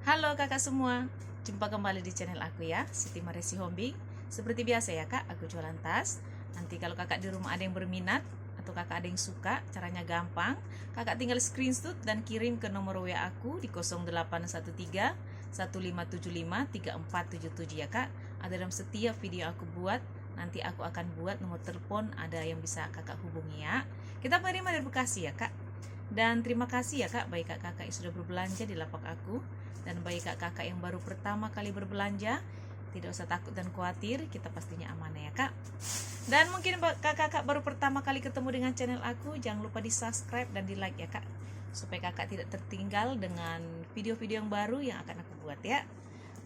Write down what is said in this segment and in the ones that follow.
Halo kakak semua, jumpa kembali di channel aku ya, Siti Maresi Hombing. Seperti biasa ya kak, aku jualan tas. Nanti kalau kakak di rumah ada yang berminat atau kakak ada yang suka, caranya gampang. Kakak tinggal screenshot dan kirim ke nomor WA aku di 0813 1575 3477 ya kak. Ada dalam setiap video aku buat, nanti aku akan buat nomor telepon, ada yang bisa kakak hubungi ya. Kita menerima dari Bekasi ya kak. Dan terima kasih ya kak, baik kakak yang sudah berbelanja di lapak aku, dan bagi kakak yang baru pertama kali berbelanja, tidak usah takut dan khawatir, kita pastinya aman ya kak. Dan mungkin kakak baru pertama kali ketemu dengan channel aku, jangan lupa di subscribe dan di like ya kak, supaya kakak tidak tertinggal dengan video-video yang baru yang akan aku buat ya.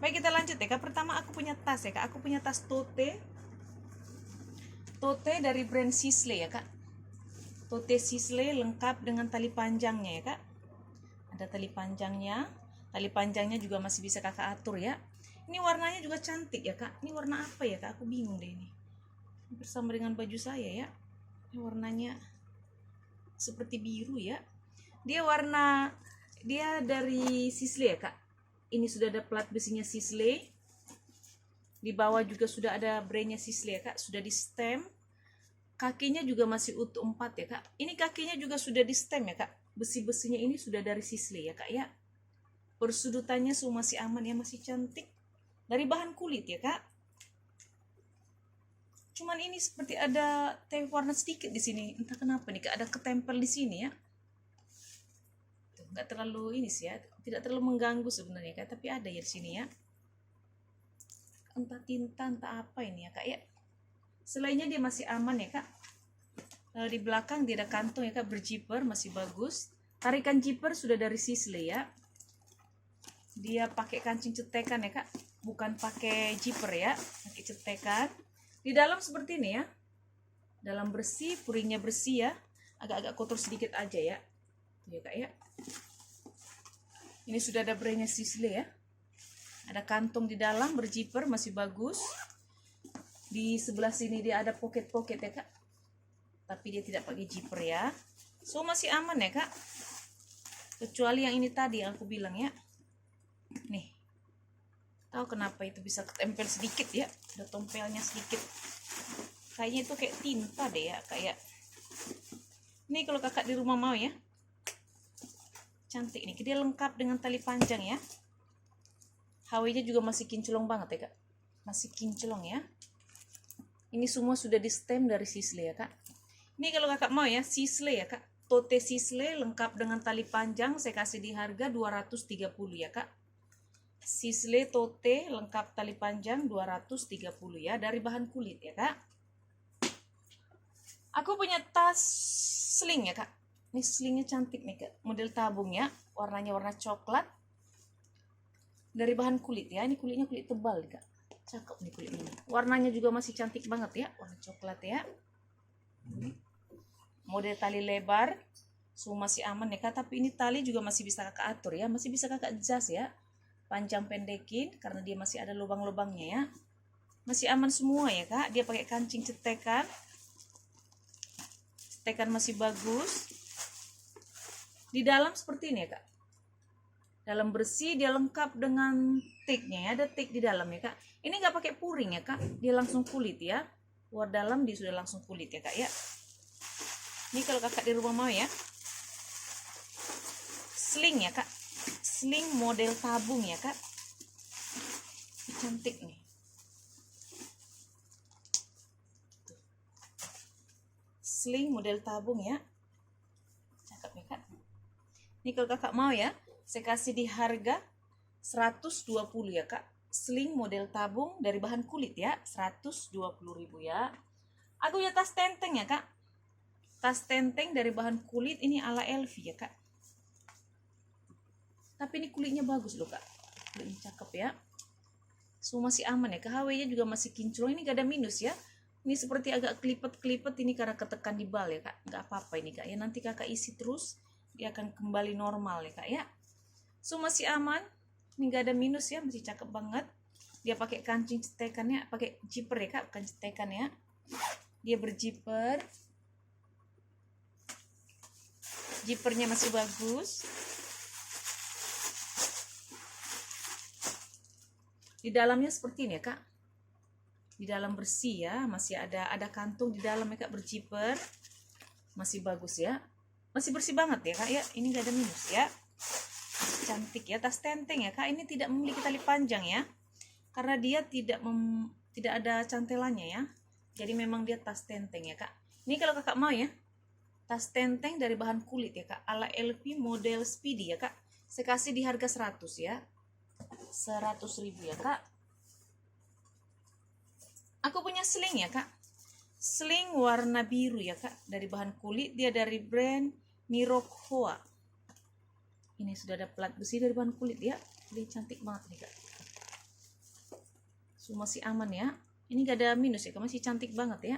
Baik, kita lanjut ya kak. Pertama aku punya tas ya kak, aku punya tas tote dari brand Sisley ya kak. Tote Sisley lengkap dengan tali panjangnya ya kak. Ada tali panjangnya juga masih bisa kakak atur ya. Ini warnanya juga cantik ya kak. Ini warna apa ya kak, aku bingung deh ini. Bersama dengan baju saya ya. Ini warnanya seperti biru ya. Dia dari Sisley ya kak. Ini sudah ada plat besinya Sisley. Di bawah juga sudah ada brandnya Sisley ya kak, sudah di stem. Kakinya juga masih utuh 4 ya kak. Ini kakinya juga sudah di stem ya kak. Besi-besinya ini sudah dari Sisley ya kak ya. Persudutannya semua masih aman ya, masih cantik. Dari bahan kulit ya kak. Cuman ini seperti ada warna sedikit di sini. Entah kenapa nih kak, ada ketempel di sini ya. Nggak terlalu ini sih ya, tidak terlalu mengganggu sebenarnya kak, tapi ada ya di sini ya. Entah tinta, entah apa ini ya kak ya. Selainnya dia masih aman ya kak. Lalu di belakang dia ada kantong ya kak, berzipper, masih bagus. Tarikan zipper sudah dari Sisley ya. Dia pakai kancing cetekan ya kak, bukan pakai zipper ya, pakai cetekan. Di dalam seperti ini ya. Dalam bersih, puringnya bersih ya. Agak-agak kotor sedikit aja ya. Tuh ya kak ya. Ini sudah ada brandnya Sisley ya. Ada kantong di dalam, berzipper, masih bagus. Di sebelah sini dia ada pocket-pocket ya kak, tapi dia tidak pakai zipper ya. So masih aman ya kak, kecuali yang ini tadi yang aku bilang ya. Nih, tahu kenapa itu bisa ketempel sedikit ya, ada tompelnya sedikit. Kayaknya itu kayak tinta deh ya, kayak ini. Kalau kakak di rumah mau ya, cantik nih, dia lengkap dengan tali panjang ya. HW-nya juga masih kinclong banget ya kak, masih kinclong ya. Ini semua sudah di stem dari Sisley ya kak. Ini kalau kakak mau ya, Sisley ya kak, tote Sisley lengkap dengan tali panjang, saya kasih di harga 230 ya kak. Sisley tote lengkap tali panjang 230 ya, dari bahan kulit ya kak. Aku punya tas sling ya kak. Ini slingnya cantik nih kak, model tabung ya, warnanya warna coklat, dari bahan kulit ya. Ini kulitnya kulit tebal nih kak, cakep nih kulit ini. Warnanya juga masih cantik banget ya, warna coklat ya. Model tali lebar, semua masih aman ya kak. Tapi ini tali juga masih bisa kakak atur ya, masih bisa kakak adjust ya, panjang pendekin karena dia masih ada lubang-lubangnya ya. Masih aman semua ya kak. Dia pakai kancing cetekan, cetekan masih bagus. Di dalam seperti ini ya kak, dalam bersih, dia lengkap dengan tagnya ya, ada tag di dalam ya kak. Ini nggak pakai puring ya kak, dia langsung kulit ya. Luar dalam dia sudah langsung kulit ya kak ya. Ini kalau kakak di rumah mau ya, sling ya kak, sling model tabung ya kak. Cantik nih, sling model tabung ya, cakep ya kak. Ini kalau kakak mau ya, saya kasih di harga 120 ya kak. Sling model tabung dari bahan kulit ya, 120.000 ya. Aku punya tas tenteng ya kak, tas tenteng dari bahan kulit, ini ala LV ya kak. Tapi ini kulitnya bagus loh kak, kulitnya cakep ya. So masih aman ya, KHW-nya juga masih kinclong, ini gak ada minus ya. Ini seperti agak kelipet-kelipet ini karena ketekan di bal ya kak. Gak apa-apa ini kak ya, nanti kakak isi terus, dia akan kembali normal ya kak ya. So masih aman, ini gak ada minus ya, masih cakep banget. Dia pakai kancing cetekannya, pakai zipper ya kak, bukan cetekan ya. Dia berzipper, zippernya masih bagus. Di dalamnya seperti ini ya kak, di dalam bersih ya, masih ada kantung di dalam ya kak, berzipper, masih bagus ya, masih bersih banget ya kak ya, ini gak ada minus ya, cantik ya. Tas tenteng ya kak, ini tidak memiliki tali panjang ya, karena dia tidak ada cantelannya ya, jadi memang dia tas tenteng ya kak. Ini kalau kakak mau ya, tas tenteng dari bahan kulit ya kak, ala LV model Speedy ya kak, saya kasih di harga 100 ya, 100.000 ya kak. Aku punya sling ya kak, sling warna biru ya kak, dari bahan kulit, dia dari brand Mirokoa. Ini sudah ada plat besi dari bahan kulit ya, ini cantik banget nih kak. So, masih aman ya, ini gak ada minus ya kak, masih cantik banget ya.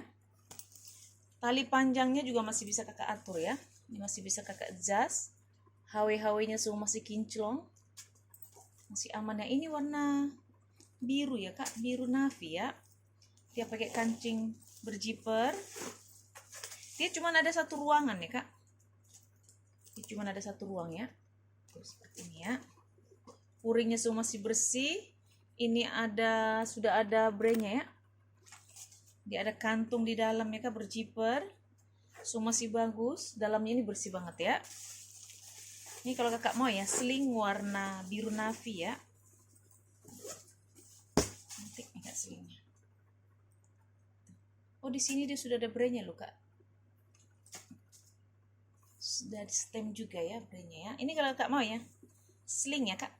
Tali panjangnya juga masih bisa kakak atur ya, ini masih bisa kakak adjust. HW nya semua masih kinclong, masih aman ya. Ini warna biru ya kak, biru navy ya, dia pakai kancing berzipper. Dia cuma ada satu ruangan ya kak, dia cuma ada satu ruang ya. Terus seperti ini ya, puringnya semua masih bersih. Ini sudah ada brandnya ya, dia ada kantung di dalam ya kak, berzipper, semua masih bagus. Dalamnya ini bersih banget ya. Ini kalau kakak mau ya, sling warna biru navy ya, cantik nih kak slingnya. Oh, di sini dia sudah ada brandnya loh kak, sudah di stem juga ya brandnya ya. Ini kalau kakak mau ya, sling ya kak,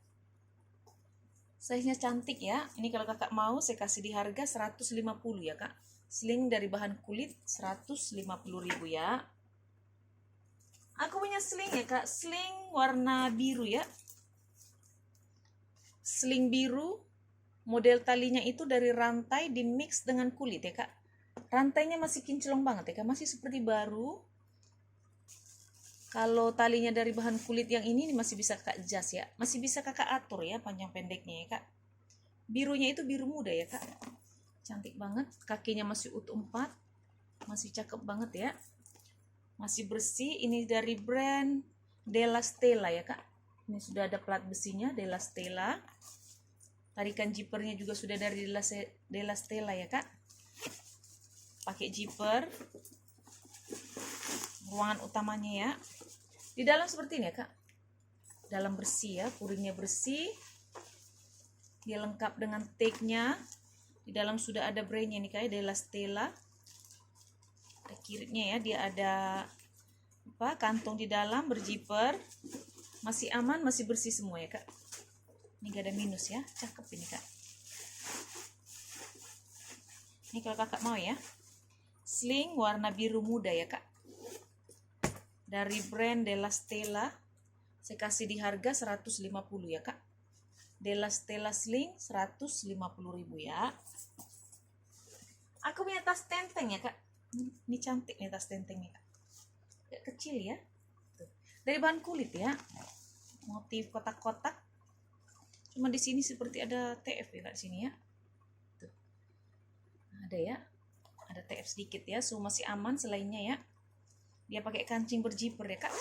size-nya cantik ya. Ini kalau kakak mau saya kasih di harga 150 ya kak, sling dari bahan kulit 150.000 ya. Aku punya sling ya kak, sling warna biru ya, sling biru, model talinya itu dari rantai di mix dengan kulit ya kak. Rantainya masih kinclong banget ya kak, masih seperti baru. Kalau talinya dari bahan kulit yang ini masih bisa kakak adjust ya, masih bisa kakak atur ya panjang pendeknya ya kak. Birunya itu biru muda ya kak, cantik banget. Kakinya masih utuh 4, masih cakep banget ya, masih bersih. Ini dari brand Della Stella ya kak, ini sudah ada plat besinya Della Stella. Tarikan zippernya juga sudah dari Della Stella ya kak, pakai zipper. Ruangan utamanya ya, di dalam seperti ini ya kak, dalam bersih ya, puringnya bersih, dia lengkap dengan tag-nya. Di dalam sudah ada brandnya nih kayak Della Stella, ada kiritnya ya, dia ada kantong di dalam, berzipper, masih aman, masih bersih semua ya kak. Ini gak ada minus ya, cakep ini kak. Ini kalau kakak mau ya, sling warna biru muda ya kak, dari brand Della Stella, saya kasih di harga 150 ya kak. Della Stella sling 150.000 ya. Aku punya tas tenteng ya kak, ini cantik nih tas tentengnya kak, agak kecil ya. Tuh, dari bahan kulit ya, motif kotak-kotak, cuma di sini seperti ada TF ya kak, di sini ya. Tuh, ada ya, ada TF sedikit ya. So masih aman selainnya ya, dia pakai kancing berzipper ya kak.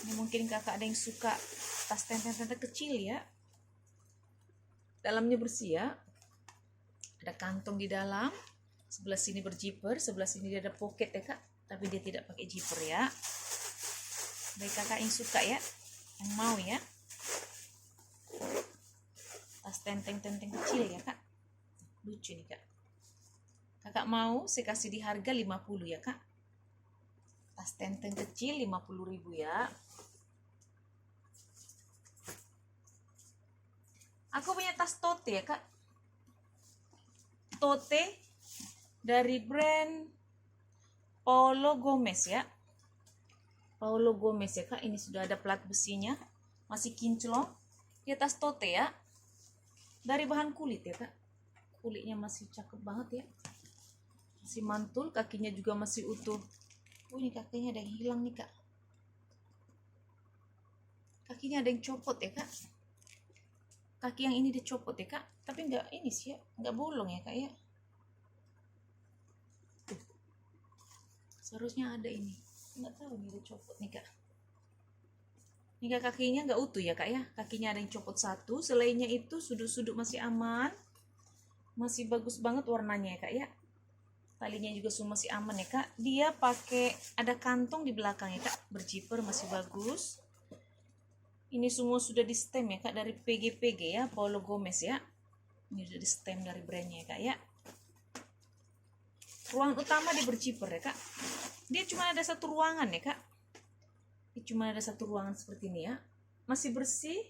Ini mungkin kakak ada yang suka tas tenteng-tenteng kecil ya, dalamnya bersih ya, ada kantong di dalam. Sebelah sini berzipper, sebelah sini dia ada pocket ya kak, tapi dia tidak pakai zipper ya. Baik kakak yang suka ya, yang mau ya, tas tenteng-tenteng kecil ya kak, lucu nih kak. Kakak mau saya kasih di harga 50 ya kak, tas tenteng kecil 50.000 ya. Aku punya tas tote ya kak, tote dari brand Paulo Gomez ya, Paulo Gomez ya kak. Ini sudah ada plat besinya, masih kinclong. Dia tas tote ya, dari bahan kulit ya kak, kulitnya masih cakep banget ya, masih mantul. Kakinya juga masih utuh. Oh, ini kakinya ada yang hilang nih kak, kakinya ada yang copot ya kak, kaki yang ini dicopot ya kak, tapi nggak ini sih ya, nggak bolong ya kak ya. Tuh, seharusnya ada ini, nggak tahu nih dicopot nih kak. Ini kak, kakinya nggak utuh ya kak ya, kakinya ada yang copot satu, selainnya itu sudut-sudut masih aman, masih bagus banget warnanya ya kak ya. Talinya juga semua masih aman ya kak. Dia pakai ada kantong di belakang ya kak, berjiper masih bagus. Ini semua sudah di stem ya kak, dari PG ya, Paulo Gomez ya. Ini sudah di stem dari brandnya ya kak ya. Ruangan utama dia berjiper ya kak. Dia cuma ada satu ruangan ya kak. Dia cuma ada satu ruangan seperti ini ya. Masih bersih,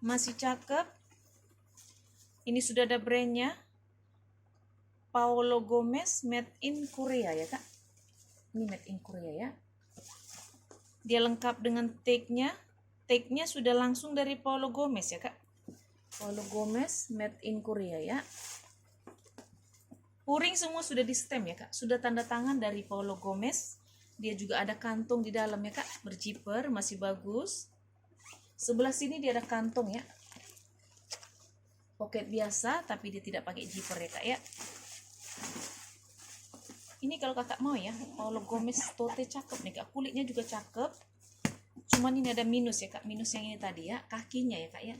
masih cakep. Ini sudah ada brandnya, Paulo Gomez, made in Korea ya kak. Ini made in Korea ya. Dia lengkap dengan tag-nya. Tag-nya sudah langsung dari Paulo Gomez ya kak. Paulo Gomez, made in Korea ya. Puring semua sudah di stem ya kak. Sudah tanda tangan dari Paulo Gomez. Dia juga ada kantong di dalam ya kak. Berjiper, masih bagus. Sebelah sini dia ada kantong ya. Pocket biasa, tapi dia tidak pakai zipper ya kak ya. Ini kalau kakak mau ya, Paulo Gomez tote cakep nih kak. Kulitnya juga cakep. Cuman ini ada minus ya kak. Minus yang ini tadi ya. Kakinya ya kak ya.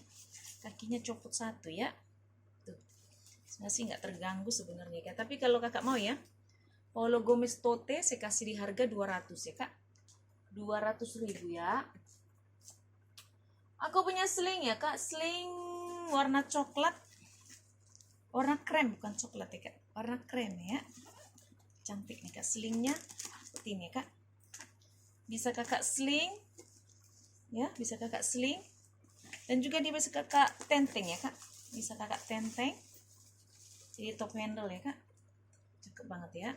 Kakinya copot satu ya. Tuh. Masih nggak terganggu sebenarnya kak. Tapi kalau kakak mau ya, Paulo Gomez tote saya kasih di harga 200 ya kak. 200.000 ya. Aku punya sling ya kak. Sling warna coklat. Warna krem, bukan coklat ya kak. Warna krem ya. Cantik nih kak. Slingnya seperti ini ya kak. Bisa kakak sling. Ya, bisa kakak sling. Dan juga dia bisa kakak tenteng ya kak. Bisa kakak tenteng. Jadi top handle ya kak. Cakep banget ya.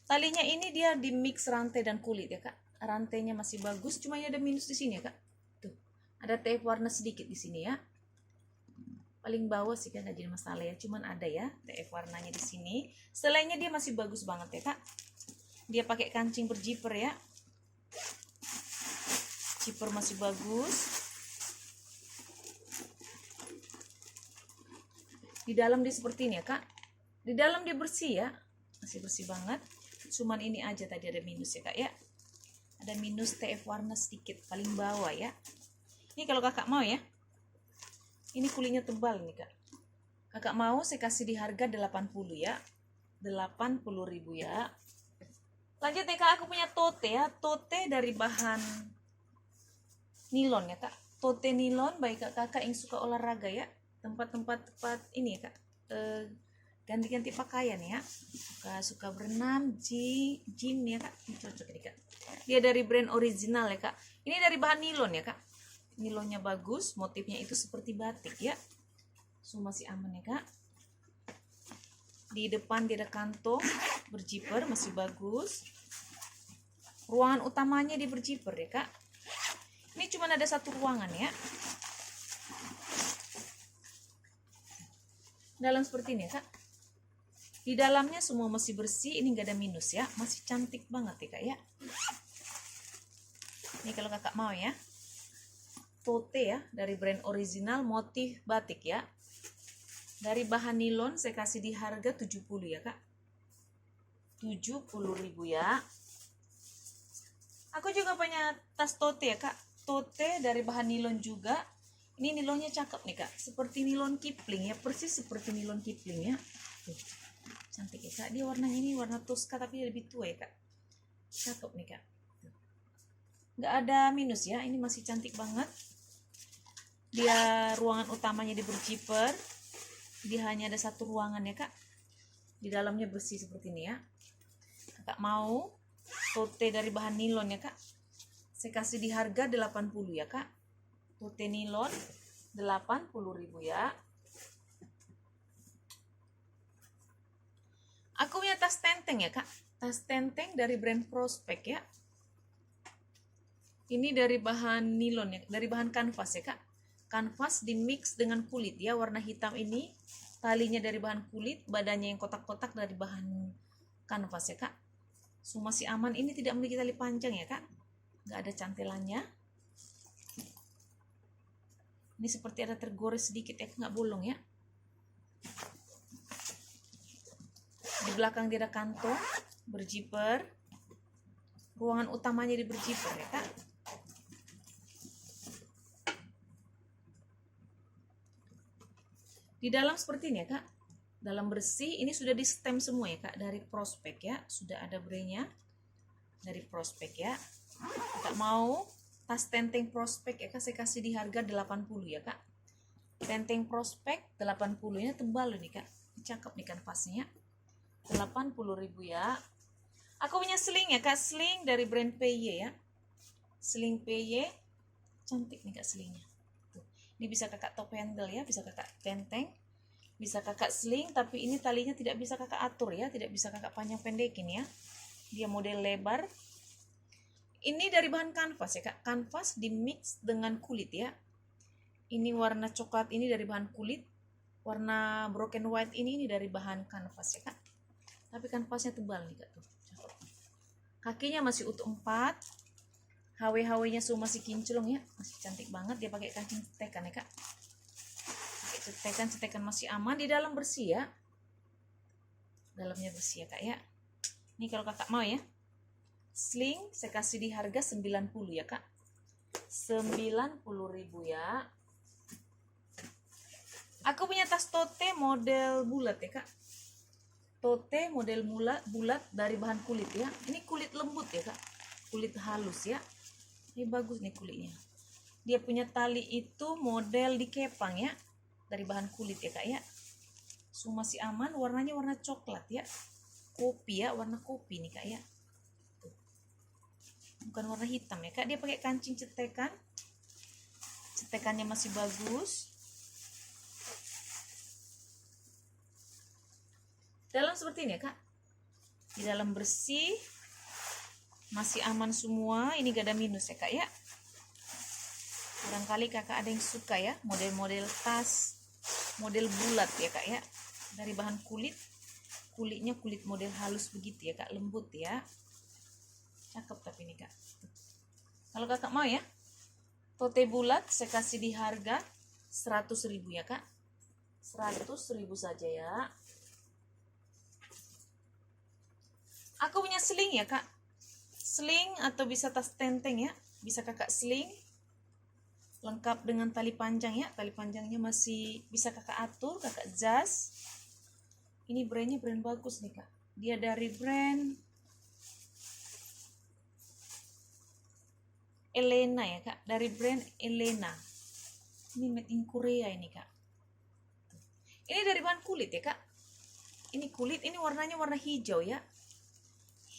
Talinya ini dia di mix rantai dan kulit ya kak. Rantainya masih bagus, cuma ada minus di sini ya kak. Tuh, ada TF warna sedikit di sini ya. Paling bawah sih kan nggak jadi masalah ya. Cuman ada ya TF warnanya di sini. Selainnya dia masih bagus banget ya kak. Dia pakai kancing berjiper ya. Zipper masih bagus. Di dalam dia seperti ini ya kak. Di dalam dia bersih ya. Masih bersih banget. Cuman ini aja tadi ada minus ya kak ya. Ada minus TF warna sedikit. Paling bawah ya. Ini kalau kakak mau ya. Ini kulitnya tebal nih kak. Kakak mau saya kasih di harga 80 ya. 80.000 ya. Lanjut nih kak, aku punya tote ya. Tote dari bahan nilon ya kak. Tote nilon baik kakak yang suka olahraga ya. Tempat-tempat ini ya kak. Ganti-ganti pakaian ya. Suka berenang, gym ya kak. Ini cocok nih kak. Dia dari brand original ya kak. Ini dari bahan nilon ya kak. Nilonnya bagus, motifnya itu seperti batik ya. Masih aman ya kak. Di depan dia ada kantong berjiper, masih bagus. Ruangan utamanya di berjiper ya kak. Ini cuma ada satu ruangan ya. Dalam seperti ini ya kak. Di dalamnya semua masih bersih, ini nggak ada minus ya. Masih cantik banget ya kak ya. Ini kalau kakak mau ya. Tote ya, dari brand original, motif batik ya. Dari bahan nilon saya kasih di harga 70 ya kak. 70.000 ya. Aku juga punya tas tote ya kak. Tote dari bahan nilon juga. Ini nilonnya cakep nih kak. Seperti nilon Kipling ya. Persis seperti nilon Kipling ya. Tuh. Cantik ya kak. Dia warnanya ini warna Tosca tapi lebih tua ya kak. Cakep nih kak. Nggak ada minus ya. Ini masih cantik banget. Dia ruangan utamanya di berjiper. Dia hanya ada satu ruangan ya kak. Di dalamnya bersih seperti ini ya. Kakak mau tote dari bahan nilon ya kak. Saya kasih di harga 80 ya kak. Tote nilon 80.000 ya. Aku punya tas tenteng ya kak. Tas tenteng dari brand Prospect ya. Ini dari bahan nilon ya, dari bahan kanvas ya kak. Kanvas dimix dengan kulit ya, warna hitam ini. Talinya dari bahan kulit, badannya yang kotak-kotak dari bahan kanvas ya kak. Masih aman, ini tidak memiliki tali panjang ya kak. Nggak ada cantelannya. Ini seperti ada tergores sedikit ya, nggak bolong ya. Di belakang dia ada kantong berjiper. Ruangan utamanya di berjiper ya kak. Di dalam seperti ini ya kak, dalam bersih. Ini sudah di stem semua ya kak, dari prospek ya, sudah ada brandnya dari prospek ya. Kak mau tas tenteng prospek ya kak, saya kasih di harga 80 ya kak. Tenteng prospek 80, ini tebal nih kak, cakep nih kanvasnya, 80.000 ya. Aku punya sling ya kak, sling dari brand PY ya, sling PY, cantik nih kak selingnya. Tuh. Ini bisa kakak top handle ya, bisa kakak tenteng, bisa kakak sling, tapi ini talinya tidak bisa kakak atur ya, tidak bisa kakak panjang pendekin ya, dia model lebar. Ini dari bahan kanvas ya kak, kanvas di mix dengan kulit ya. Ini warna coklat, ini dari bahan kulit. Warna broken white ini dari bahan kanvas ya kak, tapi kanvasnya tebal nih kak tuh. Kakinya masih utuh 4, HW-HW nya semua masih kinclong ya, masih cantik banget. Dia pakai kancing cetekan ya kak, pakai cetekan masih aman. Di dalam bersih ya, dalamnya bersih ya kak ya. Ini kalau kakak mau ya, sling saya kasih di harga 90 ya kak, 90.000 ya. Aku punya tas tote model bulat ya kak, tote model bulat dari bahan kulit ya. Ini kulit lembut ya kak, kulit halus ya. Ini bagus nih kulitnya. Dia punya tali itu model dikepang ya, dari bahan kulit ya kak ya. Semua masih aman. Warnanya warna coklat ya, kopi ya, warna kopi nih kak ya. Tuh. Bukan warna hitam ya kak. Dia pakai kancing cetekan, cetekannya masih bagus. Dalam seperti ini ya kak, di dalam bersih, masih aman semua. Ini gak ada minus ya kak ya. Barangkali kakak ada yang suka ya model-model tas model bulat ya kak ya, dari bahan kulit. Kulitnya kulit model halus begitu ya kak, lembut ya, cakep tapi ini kak. Kalau kakak mau ya, tote bulat saya kasih di harga 100.000 ya kak, 100.000 saja ya. Aku punya sling ya kak, sling atau bisa tas tenteng ya, bisa kakak sling lengkap dengan tali panjang ya. Tali panjangnya masih bisa kakak atur, kakak jas. Ini brandnya brand bagus nih kak, dia dari brand Elena ya kak, dari brand Elena. Ini made in Korea ini kak. Ini dari bahan kulit ya kak, ini kulit. Ini warnanya warna hijau ya,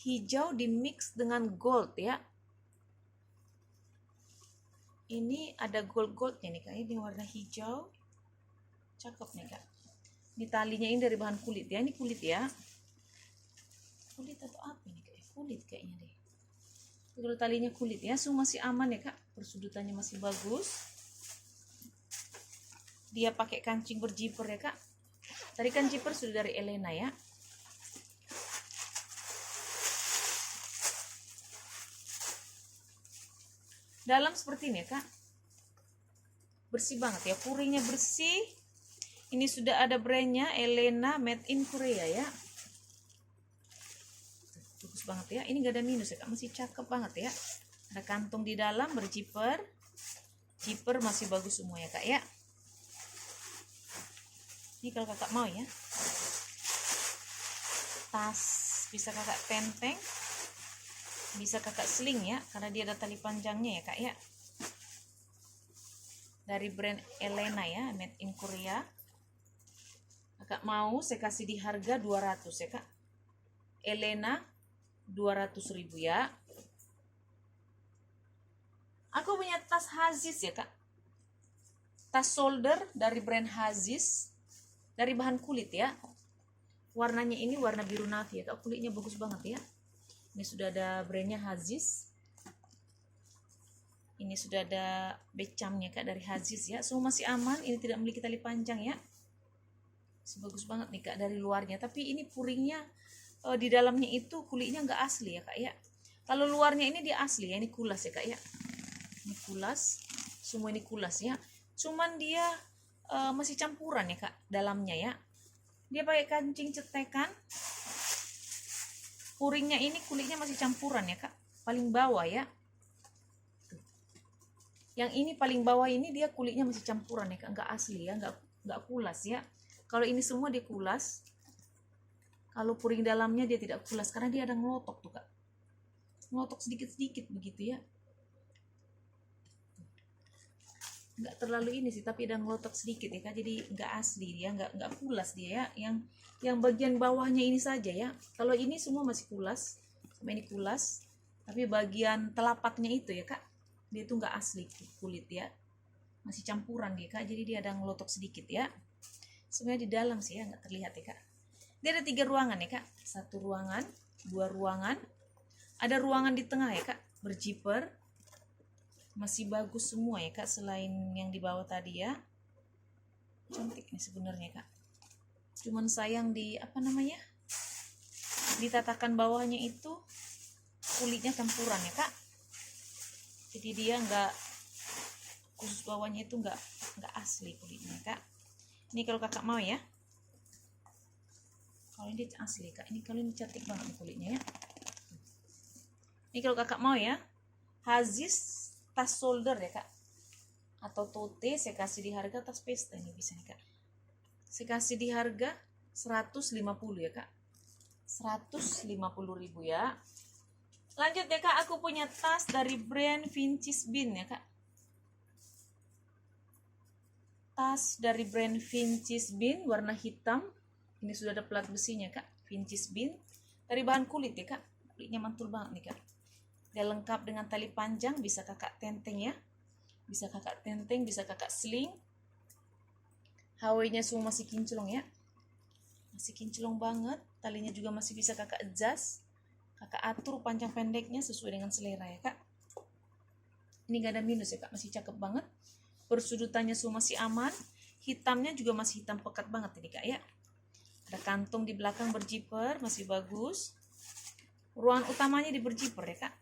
hijau di mix dengan gold ya. Ini ada goldnya nih kak, ini warna hijau, cakep nih kak. Ini talinya ini dari bahan kulit ya, ini kulit ya, kulit atau apa ini kak, kulit kayaknya deh. Kalau talinya kulit ya, semua masih aman ya kak, persudutannya masih bagus. Dia pakai kancing berjiper ya kak, tarikan zipper sudah dari Elena ya. Dalam seperti ini ya kak, bersih banget ya, puringnya bersih. Ini sudah ada brandnya Elena made in Korea ya, bagus banget ya. Ini gak ada minus ya kak, masih cakep banget ya. Ada kantung di dalam berjiper, zipper masih bagus semua ya kak ya. Ini kalau kakak mau ya, tas bisa kakak tenteng, bisa kakak sling ya, karena dia ada tali panjangnya ya kak ya. Dari brand Elena ya, made in Korea. Kakak mau saya kasih di harga 200 ya kak, Elena 200.000 ya. Aku punya tas Hazis ya kak, tas shoulder dari brand Hazis, dari bahan kulit ya. Warnanya ini warna biru navy ya kak, kulitnya bagus banget ya. Ini sudah ada brandnya Hazis, ini sudah ada becamnya kak dari Hazis ya. Semua masih aman, ini tidak memiliki tali panjang ya, bagus banget nih kak dari luarnya. Tapi ini puringnya di dalamnya itu kulitnya nggak asli ya kak ya. Kalau luarnya ini dia asli ya, ini kulas ya kak ya, ini kulas, semua ini kulas ya. Cuman dia masih campuran ya kak dalamnya ya. Dia pakai kancing cetekan, puringnya ini kulitnya masih campuran ya kak, paling bawah ya. Yang ini paling bawah ini dia kulitnya masih campuran ya kak, nggak asli ya, nggak nggak kulas ya. Kalau ini semua dia kulas, kalau puring dalamnya dia tidak kulas karena dia ada ngelotok tuh kak, ngelotok sedikit-sedikit begitu ya. Nggak terlalu ini sih, tapi ada ngelotok sedikit ya kak, jadi nggak asli dia, nggak kulas dia ya. Yang bagian bawahnya ini saja ya. Kalau ini semua masih kulas, sama ini kulas, tapi bagian telapaknya itu ya kak, dia tuh nggak asli kulit ya, masih campuran dia kak, jadi dia ada ngelotok sedikit ya. Sebenarnya di dalam sih ya, nggak terlihat ya kak. Dia ada 3 ruangan ya kak, 1 ruangan, 2 ruangan, ada ruangan di tengah ya kak, berjiper, masih bagus semua ya kak, selain yang di bawah tadi ya. Cantik nih sebenarnya kak, cuman sayang di apa namanya, di tatakan bawahnya itu kulitnya campuran ya kak, jadi dia nggak, khusus bawahnya itu nggak asli kulitnya kak. Ini kalau kakak mau ya, kalau ini asli kak, ini kalau ini cantik banget kulitnya ya. Ini kalau kakak mau ya, Hazis tas shoulder ya kak, atau tote, saya kasih di harga tas pesta ini bisa nih kak, saya kasih di harga 150 ya kak, 150.000 ya. Lanjut ya kak, aku punya tas dari brand Vintage Bean ya kak, tas dari brand Vintage Bean warna hitam, ini sudah ada plat besinya kak, Vintage Bean, dari bahan kulit ya kak, kulitnya mantul banget nih kak. Dia lengkap dengan tali panjang, bisa kakak tenteng ya, bisa kakak tenteng, bisa kakak sling. HW-nya semua masih kinclong ya, masih kinclong banget. Talinya juga masih bisa kakak adjust, kakak atur panjang pendeknya sesuai dengan selera ya kak. Ini gak ada minus ya kak, masih cakep banget. Persudutannya semua masih aman, hitamnya juga masih hitam pekat banget ini kak ya. Ada kantung di belakang berjiper, masih bagus. Ruangan utamanya di berjiper ya kak,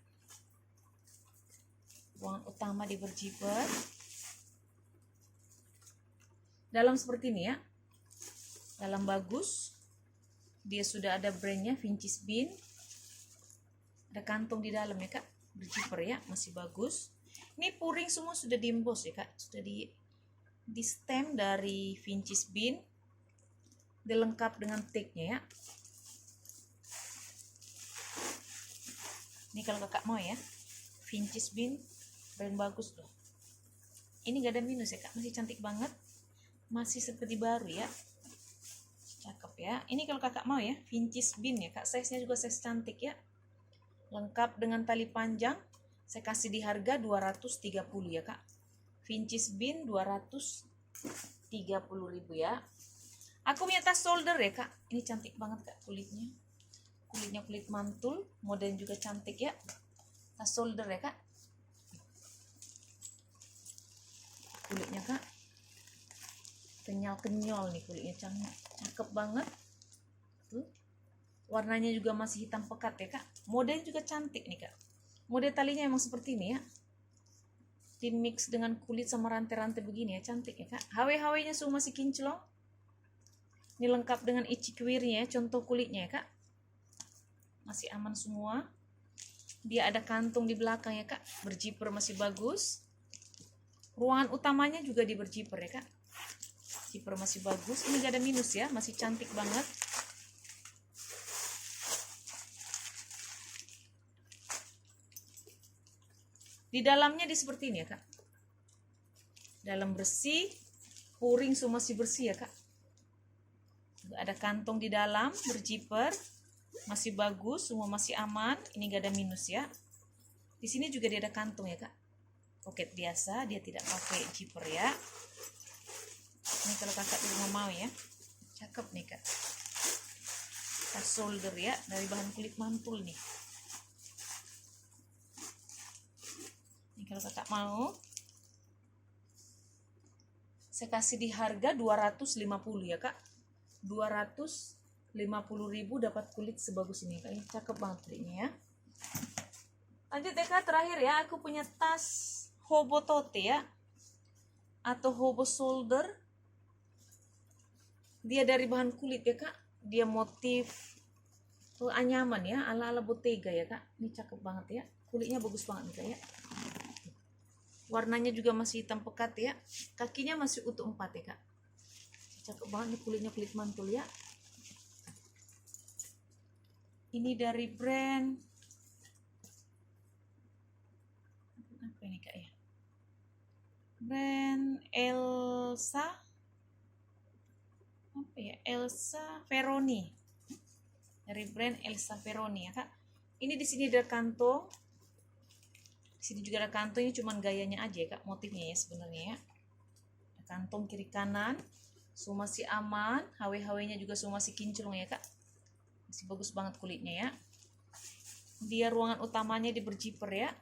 ruangan utama di berjiper. Dalam seperti ini ya, dalam bagus, dia sudah ada brandnya Vintage Bean, ada kantong di dalam ya kak, berjiper ya, masih bagus. Ini puring semua sudah diembos ya kak, sudah di stem dari Vintage Bean, dia lengkap dengan tag-nya ya. Ini kalau kakak mau ya, Vintage Bean, brand bagus loh. Ini gak ada minus ya kak, masih cantik banget, masih seperti baru ya, cakep ya. Ini kalau kakak mau ya, Vintage Bean ya kak, size nya juga size cantik ya, lengkap dengan tali panjang. Saya kasih di harga 230 ya kak, Vintage Bean 230.000 ya. Aku punya tas shoulder ya kak, ini cantik banget kak, kulitnya kulit mantul, modelnya juga cantik ya, tas shoulder ya kak. Kulitnya kak kenyal nih, kulitnya cakep banget tuh. Warnanya juga masih hitam pekat ya kak, modelnya juga cantik nih kak. Model talinya emang seperti ini ya, di mix dengan kulit sama rantai-rantai begini ya, cantik ya kak. HW nya semua masih kinclong. Ini lengkap dengan itchy queer-nya ya, contoh kulitnya ya kak, masih aman semua. Dia ada kantung di belakang ya kak, berjiper masih bagus. Ruangan utamanya juga di berjiper ya kak, jiper masih bagus. Ini gak ada minus ya, masih cantik banget. Di dalamnya di seperti ini ya kak, dalam bersih, puring semua masih bersih ya kak. Ada kantong di dalam, berjiper masih bagus, semua masih aman. Ini gak ada minus ya. Di sini juga dia ada kantong ya kak, pocket biasa, dia tidak pakai zipper ya. Ini kalau kakak di rumah mau ya, cakep nih kak, tas shoulder ya, dari bahan kulit mantul nih. Ini kalau kakak mau, saya kasih di harga 250 ya kak, 250.000 dapat kulit sebagus ini kak, cakep banget kulitnya ya. Lanjut ya kak, terakhir ya, aku punya tas hobo tote ya, atau hobo shoulder. Dia dari bahan kulit ya kak, dia motif anyaman ya, ala-ala Bottega ya kak. Ini cakep banget ya, kulitnya bagus banget nih kak ya. Warnanya juga masih hitam pekat ya, kakinya masih utuh 4 ya kak. Cakep banget nih kulitnya, kulit mantul ya. Ini dari brand apa ini kak ya? Brand Elsa apa ya? Elsa Ferroni. Dari brand Elsa Ferroni ya kak. Ini di sini ada kantong. Di sini juga ada kantong, ini cuman gayanya aja ya kak, motifnya ya sebenarnya ya. Ada kantong kiri kanan. So masih aman, HW-HW-nya juga so masih kinclong ya kak. Masih bagus banget kulitnya ya. Dia ruangan utamanya di berjiper ya.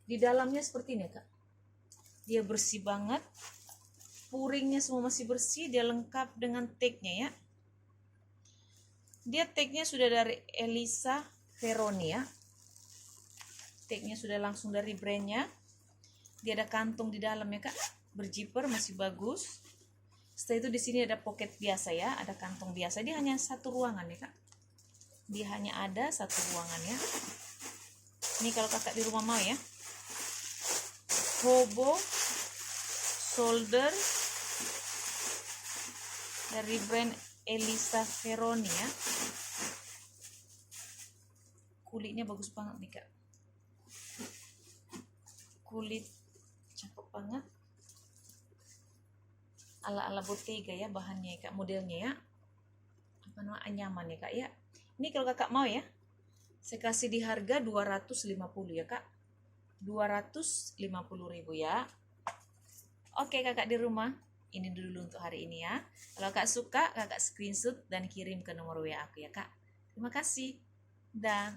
Di dalamnya seperti ini kak. Dia bersih banget. Puringnya semua masih bersih. Dia lengkap dengan tagnya ya. Dia tagnya sudah dari Elisa Ferroni ya. Tagnya sudah langsung dari brandnya. Dia ada kantong di dalam ya kak, berjiper masih bagus. Setelah itu di sini ada pocket biasa ya, ada kantong biasa. Dia hanya satu ruangan ya kak. Dia hanya ada satu ruangan ya. Ini kalau kakak di rumah mau ya. Hobo shoulder dari brand Elisa Ferroni ya. Kulitnya bagus banget nih kak. Kulit cakep banget. Ala-ala Bottega ya bahannya ya kak, modelnya ya. Apa namanya, nyaman ya kak ya. Ini kalau kakak mau ya, saya kasih di harga 250 ya kak. 250.000 ya. Oke kakak di rumah, ini dulu untuk hari ini ya. Kalau kakak suka, kakak screenshot dan kirim ke nomor WA aku ya kak. Terima kasih. Dah.